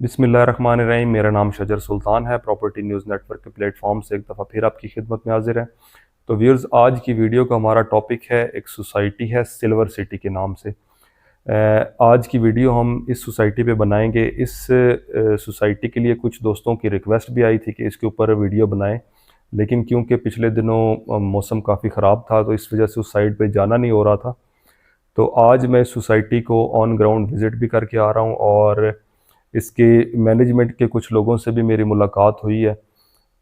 बिस्मिल्लाहिर्रहमानिर्रहीम। मेरा नाम शजर सुल्तान है। प्रॉपर्टी न्यूज़ नेटवर्क के प्लेटफॉर्म से एक दफ़ा फिर आपकी खिदमत में हाजिर है। तो व्यूअर्स, आज की वीडियो का हमारा टॉपिक है, एक सोसाइटी है सिल्वर सिटी के नाम से। आज की वीडियो हम इस सोसाइटी पे बनाएंगे। इस सोसाइटी के लिए कुछ दोस्तों की रिक्वेस्ट भी आई थी कि इसके ऊपर वीडियो बनाएं, लेकिन क्योंकि पिछले दिनों मौसम काफ़ी ख़राब था तो इस वजह से उस साइड पे जाना नहीं हो रहा था। तो आज मैं इस सोसाइटी को ऑन ग्राउंड विज़िट भी करके आ रहा हूँ और इसके मैनेजमेंट के कुछ लोगों से भी मेरी मुलाकात हुई है।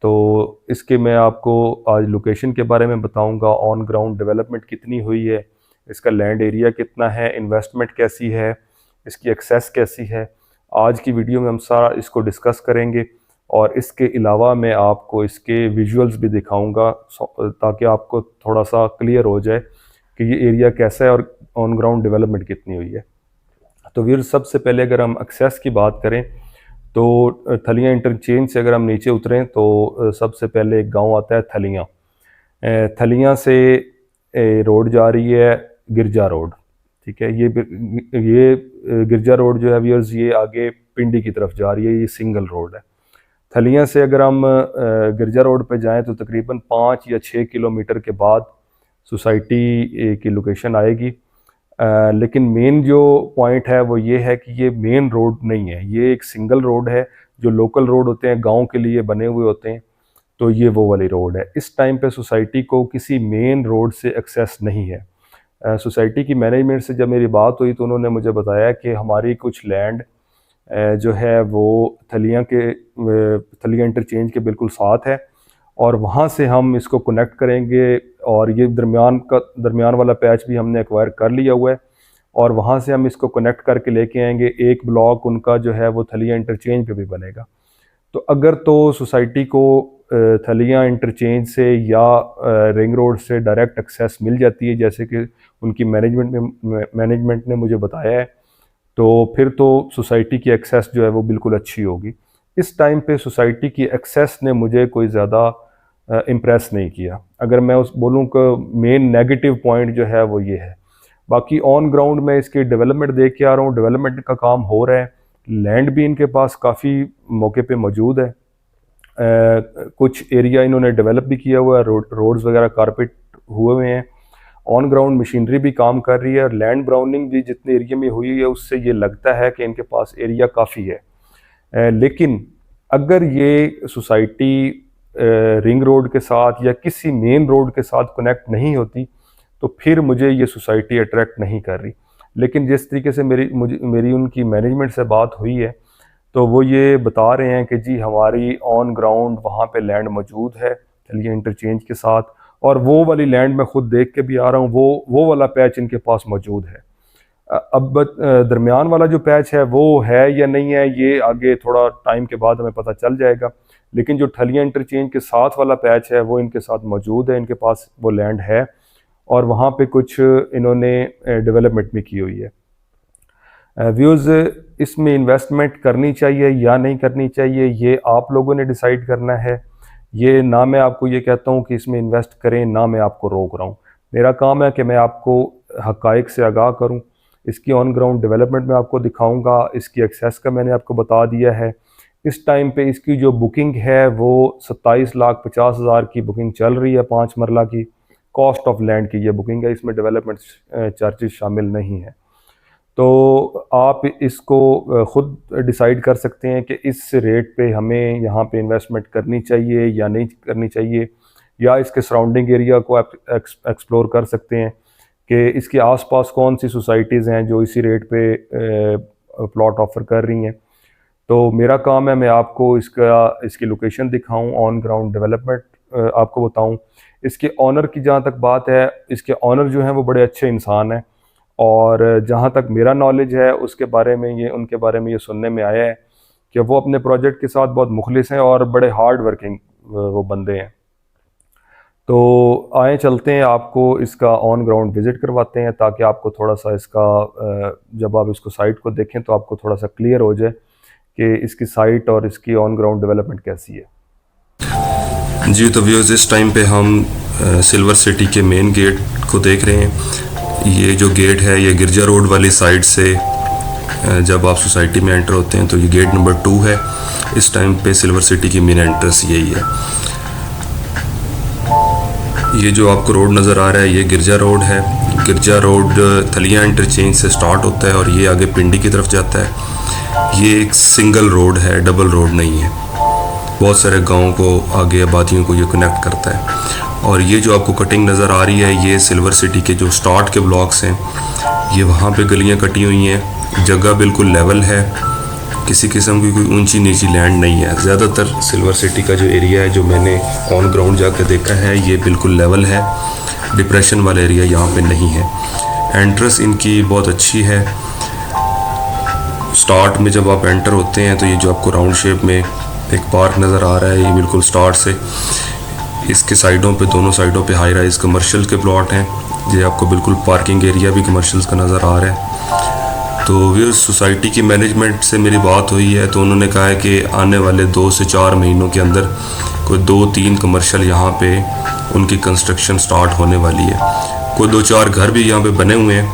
तो इसके मैं आपको आज लोकेशन के बारे में बताऊंगा, ऑन ग्राउंड डेवलपमेंट कितनी हुई है, इसका लैंड एरिया कितना है, इन्वेस्टमेंट कैसी है, इसकी एक्सेस कैसी है। आज की वीडियो में हम सारा इसको डिस्कस करेंगे और इसके अलावा मैं आपको इसके विजुअल्स भी दिखाऊंगा ताकि आपको थोड़ा सा क्लियर हो जाए कि ये एरिया कैसा है और ऑन ग्राउंड डेवलपमेंट कितनी हुई है। तो वीर, सबसे पहले अगर हम एक्सेस की बात करें तो थलियाँ इंटरचेंज से अगर हम नीचे उतरें तो सबसे पहले एक गांव आता है थलियाँ। थलियाँ से रोड जा रही है गिरजा रोड। ठीक है, ये गिरजा रोड जो है व्यूअर्स, ये आगे पिंडी की तरफ जा रही है। ये सिंगल रोड है। थलियाँ से अगर हम गिरजा रोड पे जाएं तो तकरीबन 5 या 6 किलोमीटर के बाद सोसाइटी की लोकेशन आएगी। लेकिन मेन जो पॉइंट है वो ये है कि ये मेन रोड नहीं है, ये एक सिंगल रोड है। जो लोकल रोड होते हैं गांव के लिए बने हुए होते हैं, तो ये वो वाली रोड है। इस टाइम पे सोसाइटी को किसी मेन रोड से एक्सेस नहीं है। सोसाइटी की मैनेजमेंट से जब मेरी बात हुई तो उन्होंने मुझे बताया कि हमारी कुछ लैंड जो है वो थलियाँ इंटरचेंज के बिल्कुल साथ है और वहाँ से हम इसको कनेक्ट करेंगे। और ये दरमियान वाला पैच भी हमने एक्वायर कर लिया हुआ है और वहाँ से हम इसको कनेक्ट करके लेके आएंगे। एक ब्लॉक उनका जो है वो थलियाँ इंटरचेंज पे भी बनेगा। तो अगर तो सोसाइटी को थलियाँ इंटरचेंज से या रिंग रोड से डायरेक्ट एक्सेस मिल जाती है, जैसे कि उनकी मैनेजमेंट ने मुझे बताया है, तो फिर तो सोसाइटी की एक्सेस जो है वो बिल्कुल अच्छी होगी। इस टाइम पे सोसाइटी की एक्सेस ने मुझे कोई ज़्यादा इम्प्रेस नहीं किया। अगर मैं उस बोलूँ कि मेन नेगेटिव पॉइंट जो है वो ये है। बाकी ऑन ग्राउंड में इसकी डेवलपमेंट देख के आ रहा हूँ, डेवलपमेंट का काम हो रहा है। लैंड भी इनके पास काफ़ी मौके पे मौजूद है। कुछ एरिया इन्होंने डेवलप भी किया हुआ है, रोड्स वगैरह कारपेट हुए हैं। ऑन ग्राउंड मशीनरी भी काम कर रही है और लैंड ब्राउनिंग भी जितने एरिया में हुई है उससे ये लगता है कि इनके पास एरिया काफ़ी है। लेकिन अगर ये सोसाइटी रिंग रोड के साथ या किसी मेन रोड के साथ कनेक्ट नहीं होती तो फिर मुझे ये सोसाइटी अट्रैक्ट नहीं कर रही। लेकिन जिस तरीके से मेरी उनकी मैनेजमेंट से बात हुई है तो वो ये बता रहे हैं कि जी हमारी ऑन ग्राउंड वहाँ पे लैंड मौजूद है थलियाँ इंटरचेंज के साथ, और वो वाली लैंड मैं खुद देख के भी आ रहा हूँ, वो वाला पैच इनके पास मौजूद है। अब दरमियान वाला जो पैच है वो है या नहीं है ये आगे थोड़ा टाइम के बाद हमें पता चल जाएगा। लेकिन जो थलियाँ इंटरचेंज के साथ वाला पैच है वो इनके साथ मौजूद है, इनके पास वो लैंड है और वहाँ पे कुछ इन्होंने डेवलपमेंट भी की हुई है। व्यूज़, इसमें इन्वेस्टमेंट करनी चाहिए या नहीं करनी चाहिए ये आप लोगों ने डिसाइड करना है। ये ना मैं आपको ये कहता हूँ कि इसमें इन्वेस्ट करें, ना मैं आपको रोक रहा हूँ। मेरा काम है कि मैं आपको हक़ाइक़ से आगाह करूँ। इसकी ऑन ग्राउंड डेवलपमेंट में आपको दिखाऊंगा। इसकी एक्सेस का मैंने आपको बता दिया है। इस टाइम पे इसकी जो बुकिंग है वो 27,50,000 की बुकिंग चल रही है, 5 मरला की। कॉस्ट ऑफ लैंड की ये बुकिंग है, इसमें डेवलपमेंट चार्जेस शामिल नहीं है। तो आप इसको ख़ुद डिसाइड कर सकते हैं कि इस रेट पे हमें यहाँ पे इन्वेस्टमेंट करनी चाहिए या नहीं करनी चाहिए, या इसके सराउंडिंग एरिया को आप एक्सप्लोर कर सकते हैं कि इसके आसपास कौन सी सोसाइटीज़ हैं जो इसी रेट पे प्लॉट ऑफ़र कर रही हैं। तो मेरा काम है मैं आपको इसकी लोकेशन दिखाऊं, ऑन ग्राउंड डेवलपमेंट आपको बताऊं। इसके ऑनर की जहाँ तक बात है, इसके ऑनर जो हैं वो बड़े अच्छे इंसान हैं और जहाँ तक मेरा नॉलेज है उनके बारे में ये सुनने में आया है कि वो अपने प्रोजेक्ट के साथ बहुत मुखलिस हैं और बड़े हार्ड वर्किंग वो बंदे हैं। तो आए चलते हैं, आपको इसका ऑन ग्राउंड विज़िट करवाते हैं ताकि आपको थोड़ा सा इसका जब आप इसको साइट को देखें तो आपको थोड़ा सा क्लियर हो जाए कि इसकी साइट और इसकी ऑन ग्राउंड डेवलपमेंट कैसी है। जी, तो व्यूअर्स, इस टाइम पे हम सिल्वर सिटी के मेन गेट को देख रहे हैं। ये जो गेट है ये गिरजा रोड वाली साइड से जब आप सोसाइटी में एंटर होते हैं तो ये गेट नंबर 2 है। इस टाइम पे सिल्वर सिटी की मेन एंट्रेंस यही है। ये जो आपको रोड नज़र आ रहा है ये गिरजा रोड है। गिरजा रोड थलिया इंटरचेंज से स्टार्ट होता है और ये आगे पिंडी की तरफ जाता है। ये एक सिंगल रोड है, डबल रोड नहीं है। बहुत सारे गाँव को आगे आबादियों को ये कनेक्ट करता है। और ये जो आपको कटिंग नज़र आ रही है ये सिल्वर सिटी के जो स्टार्ट के ब्लॉक्स हैं, ये वहाँ पे गलियाँ कटी हुई हैं। जगह बिल्कुल लेवल है, किसी किस्म की कोई ऊंची नीची लैंड नहीं है। ज़्यादातर सिल्वर सिटी का जो एरिया है जो मैंने ऑन ग्राउंड जाकर देखा है ये बिल्कुल लेवल है, डिप्रेशन वाला एरिया यहाँ पे नहीं है। एंट्रेंस इनकी बहुत अच्छी है। स्टार्ट में जब आप एंटर होते हैं तो ये जो आपको राउंड शेप में एक पार्क नज़र आ रहा है, ये बिल्कुल स्टार्ट से इसके साइडों पे, दोनों साइडों पे हाई राइज कमर्शियल के प्लॉट हैं। ये आपको बिल्कुल पार्किंग एरिया भी कमर्शियल्स का नज़र आ रहा है। तो ये सोसाइटी की मैनेजमेंट से मेरी बात हुई है तो उन्होंने कहा है कि आने वाले 2 से 4 महीनों के अंदर कोई 2-3 कमर्शियल यहाँ पे उनकी कंस्ट्रक्शन स्टार्ट होने वाली है। कोई 2-4 घर भी यहाँ पे बने हुए हैं,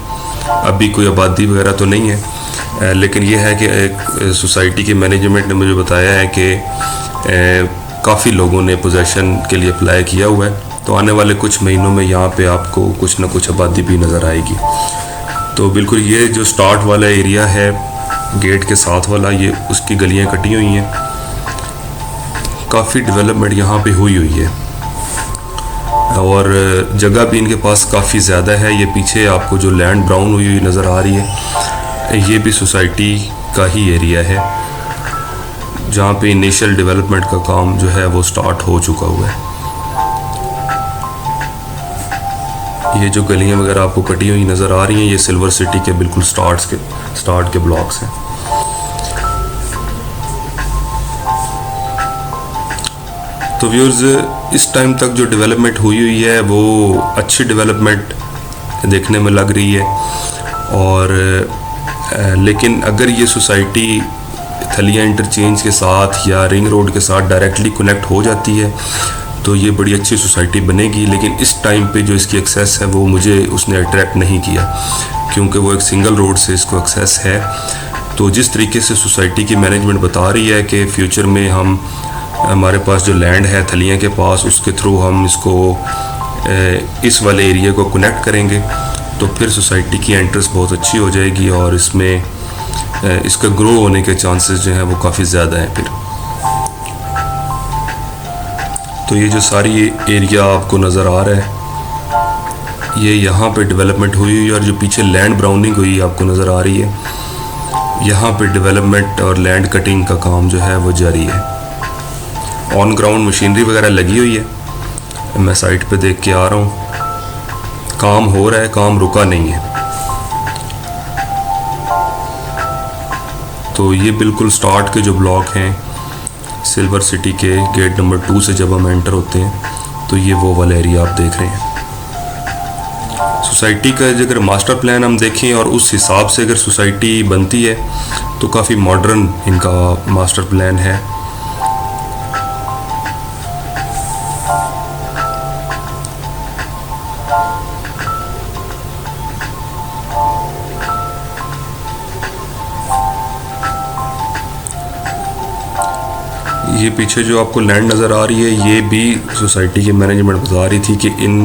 अभी कोई आबादी वगैरह तो नहीं है, लेकिन ये है कि एक सोसाइटी की मैनेजमेंट ने मुझे बताया है कि काफ़ी लोगों ने पोजेसन के लिए अप्लाई किया हुआ है। तो आने वाले कुछ महीनों में यहाँ पे आपको कुछ ना कुछ आबादी भी नज़र आएगी। तो बिल्कुल ये जो स्टार्ट वाला एरिया है गेट के साथ वाला, ये उसकी गलियाँ कटी हुई हैं। काफ़ी डेवलपमेंट यहाँ पे हुई है और जगह भी इनके पास काफ़ी ज़्यादा है। ये पीछे आपको जो लैंड ब्राउन हुई नज़र आ रही है ये भी सोसाइटी का ही एरिया है जहाँ पे इनिशियल डेवलपमेंट का काम जो है वो स्टार्ट हो चुका हुआ है। ये जो गलियाँ वगैरह आपको कटी हुई नज़र आ रही हैं ये सिल्वर सिटी के बिल्कुल स्टार्ट के ब्लॉक्स हैं। तो व्यूअर्स, इस टाइम तक जो डेवलपमेंट हुई है वो अच्छी डेवलपमेंट देखने में लग रही है। और लेकिन अगर ये सोसाइटी थलिया इंटरचेंज के साथ या रिंग रोड के साथ डायरेक्टली कनेक्ट हो जाती है तो ये बड़ी अच्छी सोसाइटी बनेगी। लेकिन इस टाइम पे जो इसकी एक्सेस है वो मुझे उसने अट्रैक्ट नहीं किया, क्योंकि वो एक सिंगल रोड से इसको एक्सेस है। तो जिस तरीके से सोसाइटी की मैनेजमेंट बता रही है कि फ्यूचर में हमारे पास जो लैंड है थलिया के पास, उसके थ्रू हम इसको इस वाले एरिया को कनेक्ट करेंगे तो फिर सोसाइटी की एंट्रेंस बहुत अच्छी हो जाएगी और इसमें इसका ग्रो होने के चांसेस जो हैं वो काफ़ी ज़्यादा हैं। फिर तो ये जो सारी एरिया आपको नज़र आ रहा है ये यहाँ पे डेवलपमेंट हुई और जो पीछे लैंड ब्राउनिंग हुई आपको नज़र आ रही है, यहाँ पे डेवलपमेंट और लैंड कटिंग का काम जो है वो जारी है। ऑन ग्राउंड मशीनरी वगैरह लगी हुई है, मैं साइट पे देख के आ रहा हूँ, काम हो रहा है, काम रुका नहीं है। तो ये बिल्कुल स्टार्ट के जो ब्लॉक हैं सिल्वर सिटी के गेट नंबर 2 से जब हम एंटर होते हैं तो ये वो वाला एरिया आप देख रहे हैं। सोसाइटी का अगर मास्टर प्लान हम देखें और उस हिसाब से अगर सोसाइटी बनती है तो काफ़ी मॉडर्न इनका मास्टर प्लान है। ये पीछे जो आपको लैंड नज़र आ रही है ये भी सोसाइटी की मैनेजमेंट बता रही थी कि इन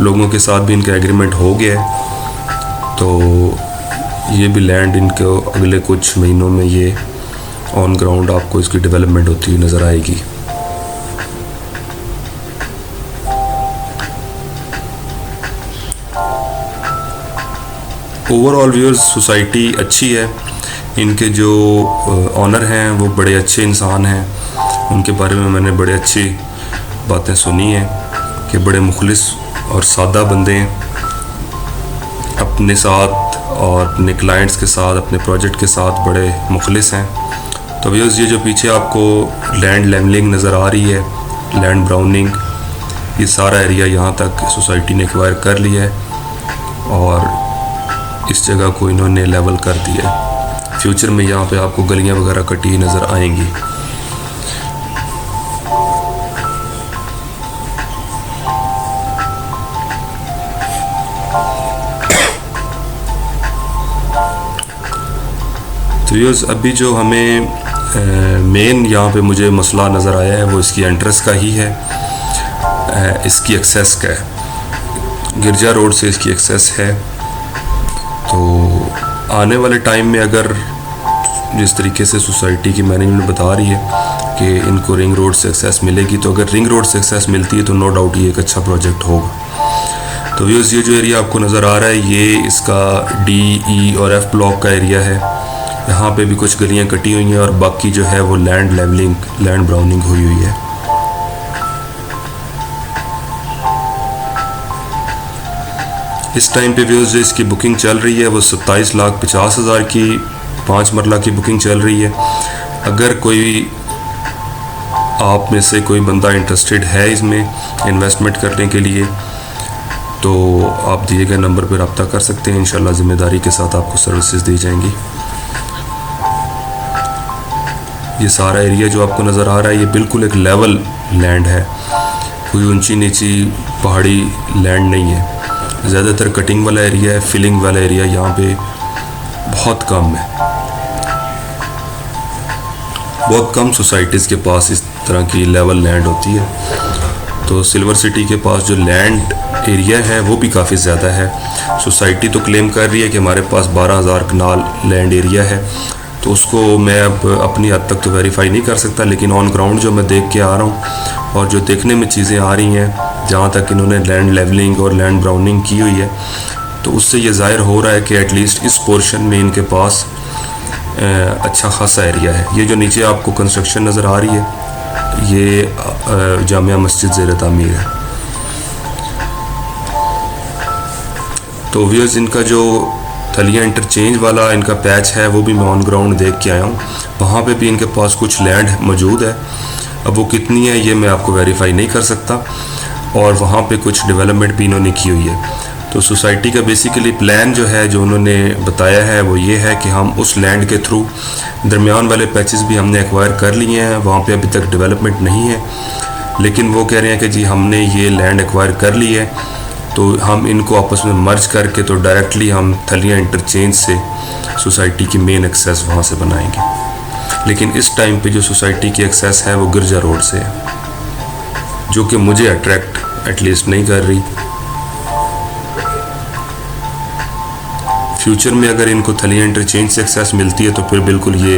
लोगों के साथ भी इनका एग्रीमेंट हो गया है। तो ये भी लैंड इनको अगले कुछ महीनों में ये ऑन ग्राउंड आपको इसकी डेवलपमेंट होती हुई नज़र आएगी। ओवरऑल व्यूअर्स सोसाइटी अच्छी है। इनके जो ऑनर हैं वो बड़े अच्छे इंसान हैं, उनके बारे में मैंने बड़े अच्छी बातें सुनी हैं कि बड़े मुखलिस और सादा बंदे हैं, अपने साथ और अपने क्लाइंट्स के साथ, अपने प्रोजेक्ट के साथ बड़े मुखलिस हैं। तो व्यूअर्स ये जो पीछे आपको लैंड लेवलिंग नज़र आ रही है, लैंड ब्राउनिंग, ये सारा एरिया यहाँ तक सोसाइटी ने एक्वायर कर लिया है और इस जगह को इन्होंने लेवल कर दिया है। फ्यूचर में यहाँ पे आपको गलियाँ वगैरह कटी नज़र आएंगी। तो व्यूअर्स अभी जो हमें मेन यहाँ पे मुझे मसला नज़र आया है वो इसकी एंट्रेंस का ही है, इसकी एक्सेस का है। गिरजा रोड से इसकी एक्सेस है। तो आने वाले टाइम में अगर जिस तरीके से सोसाइटी की मैनेजमेंट बता रही है कि इनको रिंग रोड से एक्सेस मिलेगी, तो अगर रिंग रोड से एक्सेस मिलती है तो नो डाउट ये एक अच्छा प्रोजेक्ट होगा। तो व्यूअर्स ये जो एरिया आपको नज़र आ रहा है ये इसका डी, ई और एफ ब्लॉक का एरिया है। यहाँ पे भी कुछ गलियाँ कटी हुई हैं और बाकी जो है वो लैंड लेवलिंग, लैंड ब्राउनिंग हुई हुई है। इस टाइम पे व्यूअर्स जो इसकी बुकिंग चल रही है वो 27,50,000 की 5 मरला की बुकिंग चल रही है। अगर कोई आप में से कोई बंदा इंटरेस्टेड है इसमें इन्वेस्टमेंट करने के लिए तो आप दिए गए नंबर पर रब्ता कर सकते हैं। इंशाल्लाह ज़िम्मेदारी के साथ आपको सर्विसेज दी जाएंगी। ये सारा एरिया जो आपको नज़र आ रहा है ये बिल्कुल एक लेवल लैंड है, कोई ऊंची नीची पहाड़ी लैंड नहीं है। ज़्यादातर कटिंग वाला एरिया है, फिलिंग वाला एरिया यहाँ पे बहुत कम है। बहुत कम सोसाइटीज़ के पास इस तरह की लेवल लैंड होती है। तो सिल्वर सिटी के पास जो लैंड एरिया है वो भी काफ़ी ज़्यादा है। सोसाइटी तो क्लेम कर रही है कि हमारे पास 12,000 कनाल लैंड एरिया है, तो उसको मैं अब अपनी हद तक तो वेरीफाई नहीं कर सकता, लेकिन ऑन ग्राउंड जो मैं देख के आ रहा हूँ और जो देखने में चीज़ें आ रही हैं, जहाँ तक इन्होंने लैंड लेवलिंग और लैंड ब्राउनिंग की हुई है, तो उससे ये ज़ाहिर हो रहा है कि एटलीस्ट इस पोर्शन में इनके पास अच्छा खासा एरिया है। ये जो नीचे आपको कंस्ट्रक्शन नज़र आ रही है ये जामिया मस्जिद ज़ेर तामीर है। तो व्यूअर्स इनका जो थलिया इंटरचेंज वाला इनका पैच है वो भी मैं ऑन ग्राउंड देख के आया हूँ। वहाँ पे भी इनके पास कुछ लैंड मौजूद है। अब वो कितनी है ये मैं आपको वेरीफाई नहीं कर सकता, और वहाँ पे कुछ डेवलपमेंट भी इन्होंने की हुई है। तो सोसाइटी का बेसिकली प्लान जो है जो उन्होंने बताया है वो ये है कि हम उस लैंड के थ्रू दरमियान वाले पैचेस भी हमने एक्वायर कर लिए हैं, वहाँ पे अभी तक डेवलपमेंट नहीं है, लेकिन वो कह रहे हैं कि जी हमने ये लैंड एक्वायर कर ली है तो हम इनको आपस में मर्ज करके तो डायरेक्टली हम थलिया इंटरचेंज से सोसाइटी की मेन एक्सेस वहाँ से बनाएंगे। लेकिन इस टाइम पे जो सोसाइटी की एक्सेस है वो गिरजा रोड से है, जो कि मुझे अट्रैक्ट एटलीस्ट नहीं कर रही। फ्यूचर में अगर इनको थलिया इंटरचेंज से एक्सेस मिलती है तो फिर बिल्कुल ये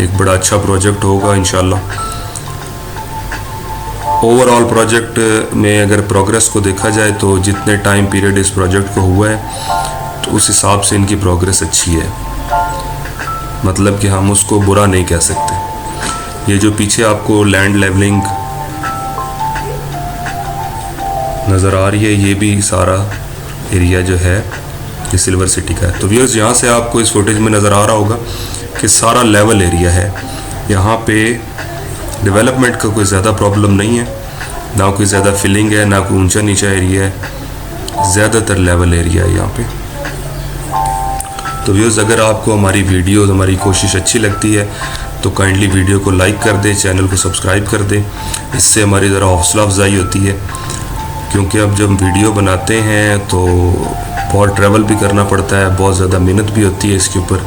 एक बड़ा अच्छा प्रोजेक्ट होगा इंशाल्लाह। ओवरऑल प्रोजेक्ट में अगर प्रोग्रेस को देखा जाए तो जितने टाइम पीरियड इस प्रोजेक्ट को हुआ है तो उस हिसाब से इनकी प्रोग्रेस अच्छी है, मतलब कि हम उसको बुरा नहीं कह सकते। ये जो पीछे आपको लैंड लेवलिंग नज़र आ रही है ये भी सारा एरिया जो है ये सिल्वर सिटी का है। तो व्यूअर्स यहाँ से आपको इस फुटेज में नज़र आ रहा होगा कि सारा लेवल एरिया है। यहाँ पे डेवलपमेंट का कोई ज़्यादा प्रॉब्लम नहीं है, ना कोई ज़्यादा फिलिंग है, ना कोई ऊंचा नीचा एरिया है, ज़्यादातर लेवल एरिया है यहाँ पे। तो व्यूअर्स अगर आपको हमारी वीडियोस, हमारी कोशिश अच्छी लगती है तो काइंडली वीडियो को लाइक कर दें, चैनल को सब्सक्राइब कर दें। इससे हमारी ज़रा हौसला अफजाई होती है, क्योंकि अब जब वीडियो बनाते हैं तो बहुत ट्रैवल भी करना पड़ता है, बहुत ज़्यादा मेहनत भी होती है इसके ऊपर।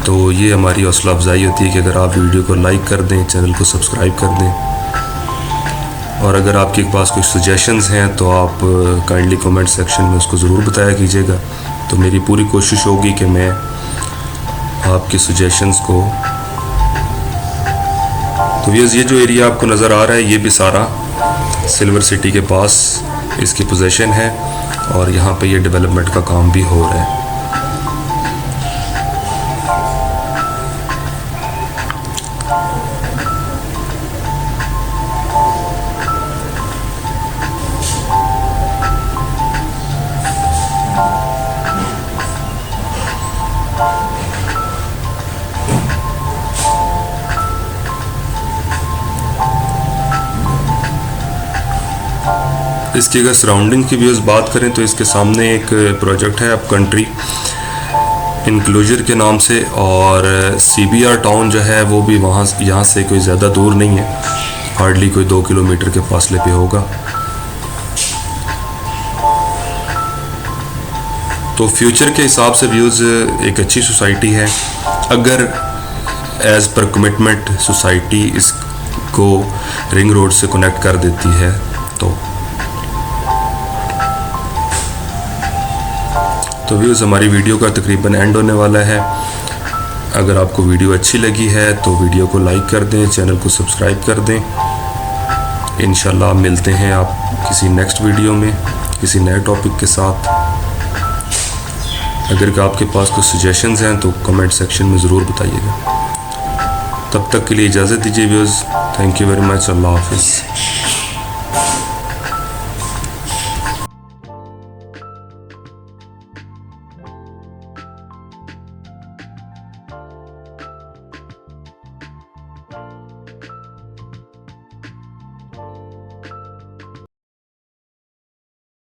तो ये हमारी हौसला अफजाई होती है कि अगर आप वीडियो को लाइक कर दें, चैनल को सब्सक्राइब कर दें, और अगर आपके पास कुछ सजेशंस हैं तो आप काइंडली कमेंट सेक्शन में उसको ज़रूर बताया कीजिएगा। तो मेरी पूरी कोशिश होगी कि मैं आपके सजेशंस को। तो ये जो एरिया आपको नज़र आ रहा है ये भी सारा सिल्वर सिटी के पास इसकी पोजीशन है, और यहाँ पे ये डेवलपमेंट का काम भी हो रहा है। इसकी अगर सराउंडिंग की व्यूज़ बात करें तो इसके सामने एक प्रोजेक्ट है अप कंट्री इंक्लूजर के नाम से, और CBR टाउन जो है वो भी वहाँ यहाँ से कोई ज़्यादा दूर नहीं है, हार्डली कोई 2 किलोमीटर के फासले पे होगा। तो फ्यूचर के हिसाब से व्यूज़ एक अच्छी सोसाइटी है। अगर एज़ पर कमिटमेंट सोसाइटी इसको रिंग रोड से कनेक्ट कर देती है तो व्यूज़ हमारी वीडियो का तकरीबन एंड होने वाला है। अगर आपको वीडियो अच्छी लगी है तो वीडियो को लाइक कर दें, चैनल को सब्सक्राइब कर दें। इंशाल्लाह मिलते हैं आप किसी नेक्स्ट वीडियो में किसी नए टॉपिक के साथ। अगर आपके पास कुछ सजेशंस हैं तो कमेंट सेक्शन में ज़रूर बताइएगा। तब तक के लिए इजाज़त दीजिए views. Thank you very much. अल्लाह हाफ़िज़।